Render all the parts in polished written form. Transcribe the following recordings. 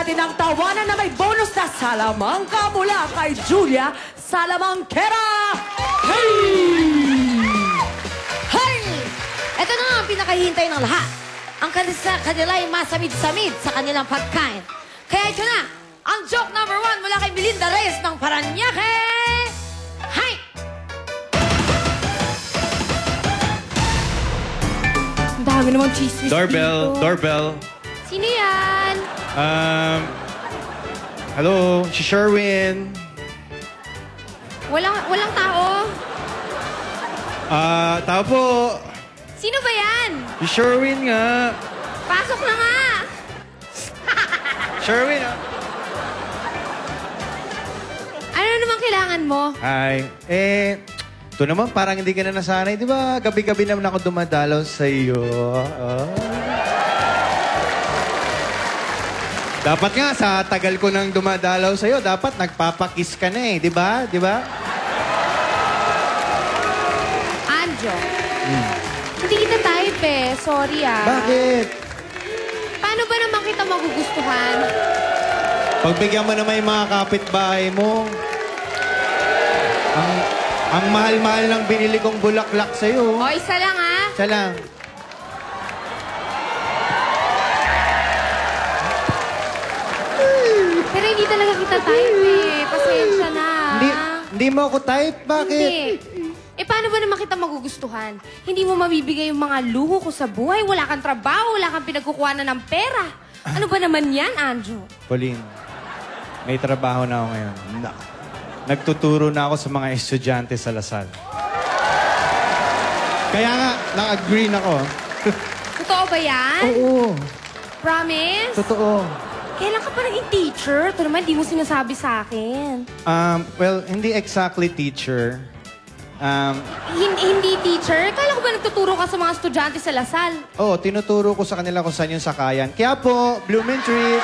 natin ang tawanan na may bonus na salamangka mula kay Julia Salamangkera. Hey! Hey! Ito na ang pinakahihintay ng lahat. Ang kanila ay masamid-samid sa kanilang pagkain. Kaya ito na, ang joke number 1 mula kay Melinda Reyes ng Paranaque. Hi! Ang dami namang chismis Doorbell, dito. doorbell. Sino yan? Hello, si Sherwin. Walang tao. Tao po. Sino ba yan? Si Sherwin nga. Pasok na nga. Sherwin, Ano naman kailangan mo? Hi. Ito naman, parang hindi ka na nasanay. Di ba, gabi-gabi naman ako dumadalaw sa iyo. Dapat nga, sa tagal ko nang dumadalaw sa iyo, dapat nagpapakiss ka na eh. Di ba? Di ba? Anjo. Hindi kita type eh. Sorry ah. Bakit? Paano ba naman kita magugustuhan? Pagbigyan mo naman yung mga kapitbahay mo. Ang mahal-mahal ng binili kong bulaklak sa'yo. O, isa lang ah. Isa lang. Pero hindi talaga kita type eh. Pasensya na. Hindi mo ako type? Bakit? Hindi. Paano ba naman kita magugustuhan? Hindi mo mabibigay yung mga luho ko sa buhay. Wala kang trabaho, wala kang pinagkukuhanan ng pera. Ano ba naman yan, Anjo? Pauline, may trabaho na ako ngayon. Nagtuturo na ako sa mga estudyante sa Lasal. Kaya nga, na-agree na ako. Totoo ba yan? Oo. Promise? Totoo. Kailan ka pa naging teacher? Ito naman, di mo sinasabi sa akin. Well, hindi exactly teacher. Hindi teacher? Kala ko ba nagtuturo ka sa mga estudyante sa Lasal? Oo, tinuturo ko sa kanila kung saan yung sakayan. Kaya po, Blumentritt.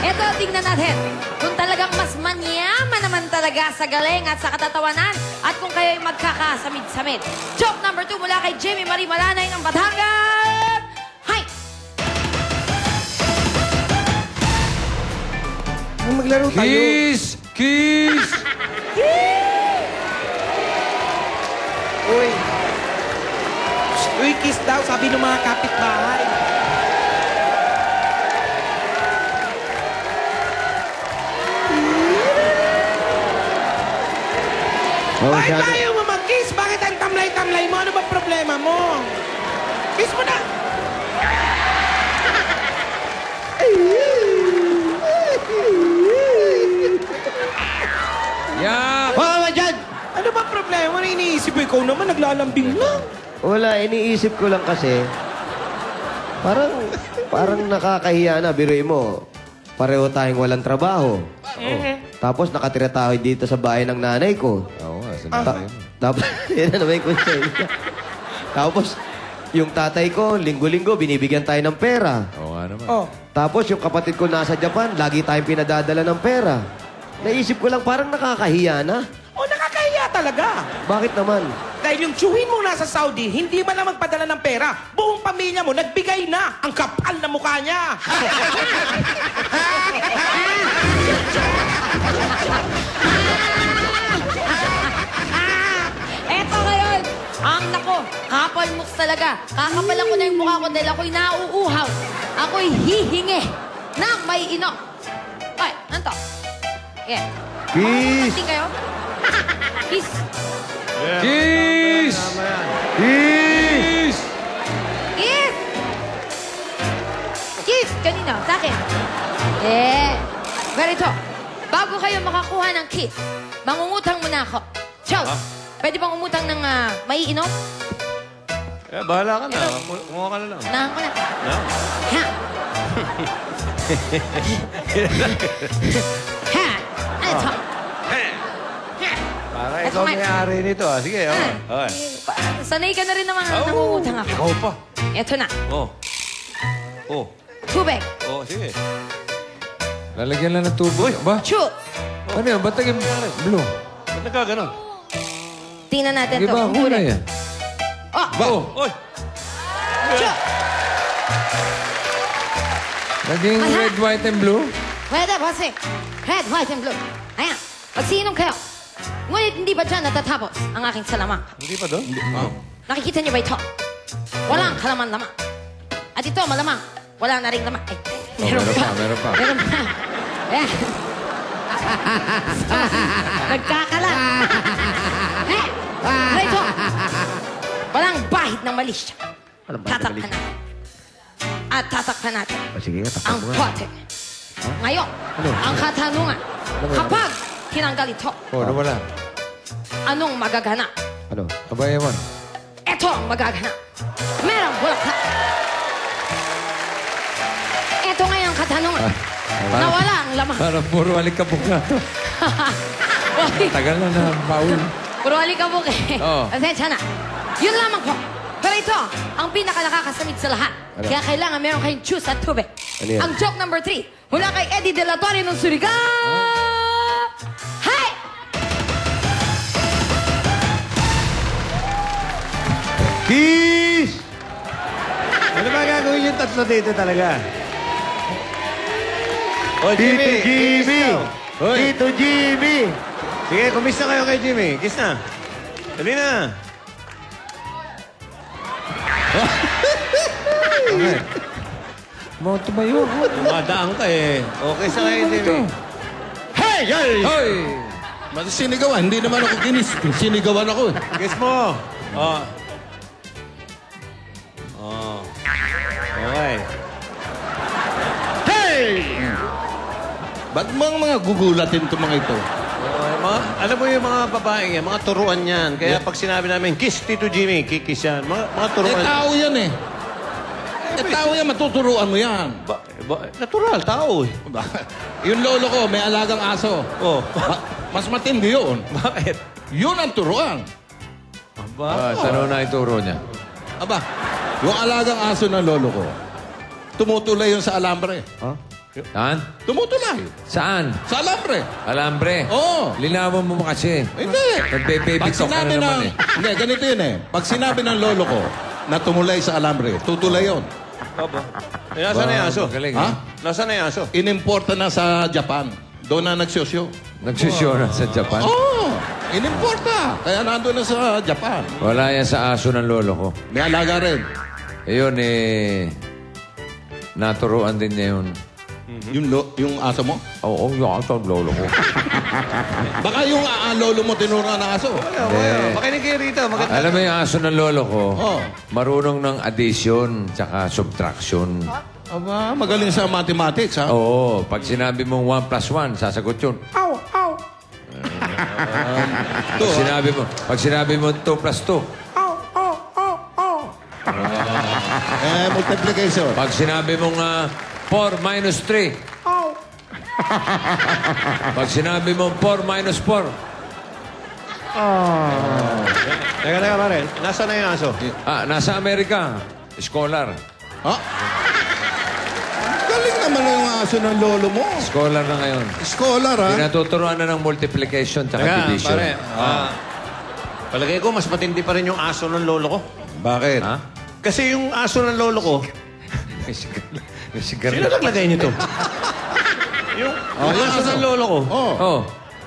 Eto, tingnan natin. Kung talagang mas manyaman naman talaga sa galing at sa katatawanan at kung kayo'y magkakasamid-samid. Joke number 2 mula kay Jimmy Marie Malanay ng Batangas. Hi! Maglaro tayo. Kiss! Kiss! Uy. Uy, kiss daw, sabi ng mga kapitbahay. Bakit ayaw mo mag-kiss? Bakit ang tamlay-tamlay mo? Ano ba problema mo? Kiss mo na! Yeah! Baka dyan! Ano ba problema? Ano iniisip mo? Ikaw naman, naglalambing lang. Wala, iniisip ko lang kasi, parang nakakahiya na, biruin mo. Pareho tayong walang trabaho. Tapos nakatira tayo dito sa bahay ng nanay ko. Oo nga, sinabi mo. Tapos, yan na naman yung konsensya. Tapos, yung tatay ko, linggo-linggo, binibigyan tayo ng pera. Oo nga naman. Oh. Tapos, yung kapatid ko nasa Japan, lagi tayong pinadadala ng pera. Naisip ko lang, parang nakakahiya na. Oh, nakakahiya talaga. Bakit naman? Dahil yung tsuhin mo nasa Saudi, hindi man lang magpadala ng pera. Buong pamilya mo, nagbigay na. Ang kapal na mukha niya. Eto ngayon, ang nako, kapal moks talaga. Kakapalan ko na yung mukha ko dahil ako'y nauuhaw. Ako'y hihingi ng may ino. Ay, ano to? Yeah. Kiss! Tingin kayo? Kiss. Kiss! Kiss! Kiss! Kiss! Kanina, sa akin. Eh, ganito. Bago kayo makakuha ng kiss, mangungutang muna ako. Chow, pwede bang umutang ng maiinom? Bahala ka na. Kumuha ka na lang. Unahan ko na. No? Ha! Ha! Ito. Para Eto ikaw nga. may-ari nito, ah. Sige, okay. Okay. Sanay ka na rin naman na nangungutang ako. Ikaw pa. Ito na. Oh. Oh. Tubig. Oh, sige. Lalagyan lang ng tubo. Ba? Shoot. Ano yun? Ba't naging blue? Ba't nagkaganon? Tingnan natin Di to. ba kulay yan? Oh, Ba? Oy! Chok! Naging Aha. red, white, and blue? Pwede, bossing. Red, white, and blue. Ayan. Magsiinom kayo. Ngunit hindi ba dyan natatapos ang aking salamang? Hindi pa doon? Nakikita niyo ba ito? Walang kalaman-laman. At ito, malamang, wala na rin laman. Ay, meron pa. Meron pa. Ayan. So, nagkakalat. Eh, ano ito? Walang bahid ng malisya. Tatakpan natin. At tatakpan natin Sige, ang pote. Ngayon, ang katanungan, kapag tinanggal ito, Oh, nawala. anong magaganap? Ano? Aba, ewan. Ito ang magaganap. Merong bulaklak. Ito ngayon ang katanungan. Nawala ang laman. Parang puro alikabok na to. Tagal na na, Paul. Puro alikabok eh. Oo. Pasensya na. Yun lamang po. Pero ito, ang pinaka-nakakasamid sa lahat. Ano? Kaya kailangan meron kayong juice at tubig. Ano yan? Ang joke number 3, mula kay Eddie De La Torre ng Surigao. Hi! Kiss! Ano ba gagawin yung tatlo dito talaga? Oy, Jimmy! Tito Jimmy! kiss daw. Oy! Tito Jimmy! Sige, kumis na kayo kay Jimmy. Kiss na. Dali na. Okay. Mga tumayo ako. Dumadaan ka eh. Okay sa kayo, Jimmy. Hey! Yay! Hoy! Sinigawan, hindi naman ako ginis. Sinigawan ako eh. Kiss mo. Oh. Oh. Okay. Hey! Ba't mga gugulatin itong mga ito? Alam mo yung mga babae yan, mga turuan yan. Kaya pag sinabi namin, kiss Tito Jimmy, kikis yan. Mga turuan. Tao yan eh. Tao yan, matuturuan mo yan. Natural, tao eh. Yung lolo ko, may alagang aso. Oh. Mas matindi yun. Bakit? Yun ang turuan. Saan na ituro niya? Aba, yung alagang aso ng lolo ko, tumutulay yun sa alambre. Saan? Tumutulay. Saan? Sa alambre. Alambre? Oo. Linawan mo kasi. Hindi. Nagbe-baby Pag talk ka na sinabi naman ng... eh. Hindi, ganito yun eh. Pag sinabi ng lolo ko na tumulay sa alambre, tutulay yun. Nasaan na yung aso? Magaling, Ha? eh. Nasaan na yung aso? Inimporta na sa Japan. Doon na nagsosyo. Nagsisyon na sa Japan? Oo. Inimporta. Kaya nandun na sa Japan. Wala yan sa aso ng lolo ko. May alaga rin. Yun eh... Naturuan din niya yun. Yung aso mo? Oo, yung aso ng lolo ko. Baka yung lolo mo tinuruan ng aso. Hindi. Makinig kayo rito. Maganda. Alam mo yung aso ng lolo ko, Oo. marunong ng addition tsaka subtraction. Aba, magaling sa mathematics, ha? Oo, pag sinabi mong 1 plus 1, sasagot yun. Pag sinabi mo 2 plus 2, Multiplication. pag sinabi mong 4 minus 3, pag sinabi mong 4 minus 4, Teka, pare. Nasaan na yung aso? nasa Amerika, scholar. Ha? Galing naman yung aso ng lolo mo. Scholar na ngayon. Scholar, ha? Pinatuturuan na ng multiplication tsaka Teka, division. pare. Palagay ko, mas matindi pa rin yung aso ng lolo ko. Bakit? Ha? Kasi yung aso ng lolo ko, May sigarilyo. sino naglagay nito? yung aso ng lolo ko, Oh. Oh,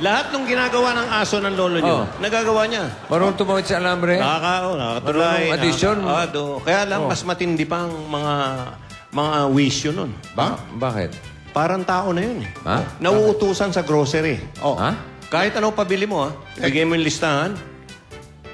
lahat ng ginagawa ng aso ng lolo nyo, Oh. nagagawa niya. marunong tumawid sa alambre. Nakakatulay. Marunong addition. Kaya lang, mas matindi pa ang mga wisyo nun. Bakit? Parang tao na yun. Ha? Nauutusan sa grocery. Oh. Ha? Kahit anong pabili mo, bigay mo yung listahan,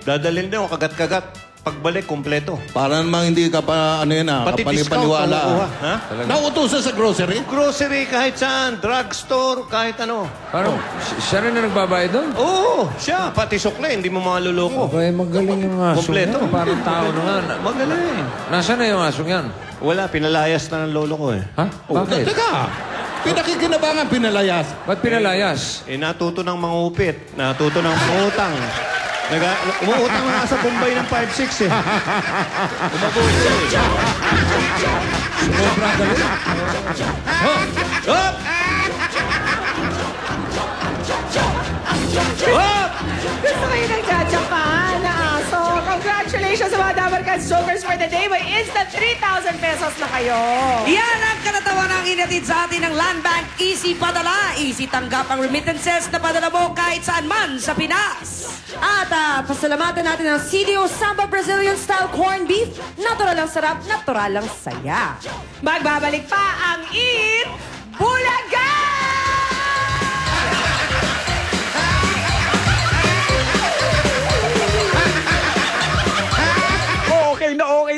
dadalhin mo kagat-kagat. Pagbalik, kompleto. Para namang hindi ka pa, Pati discount, kapalipaniwala. makukuha. Ha? Nauutosan sa grocery? Grocery, kahit saan. Drugstore, kahit ano. Parang, siya rin na nagbabayad doon? Oo, siya. Pati sukle, hindi mo maluloko. Okay, magaling yung aso. Kompleto. Yan. Parang tao na nga. Magaling. Nasaan na yung asong yan? Wala, pinalayas na ng lolo ko eh. Ha? Bakit? Teka, pinakikinabangan pinalayas. Ba't pinalayas? Natuto ng mangupit. Natuto ng mangutang. Umuutang na nga sa Bombay ng 5-6 eh. Umabuti siya eh. Sobrang galing. Hop! Hop! Gusto kayo nagja-Japan? sa mga Dabar Cats Jokers for the day, may instant 3,000 pesos na kayo. Yan ang kanatawa ng inatid sa atin ng Land Bank. Easy padala, easy tanggap ang remittances na padala mo kahit saan man sa Pinas. At pasalamatan natin ang CDO Samba Brazilian Style Corned Beef. Natural ang sarap, natural ang saya. Magbabalik pa ang Eat Bulaga! Okay na okay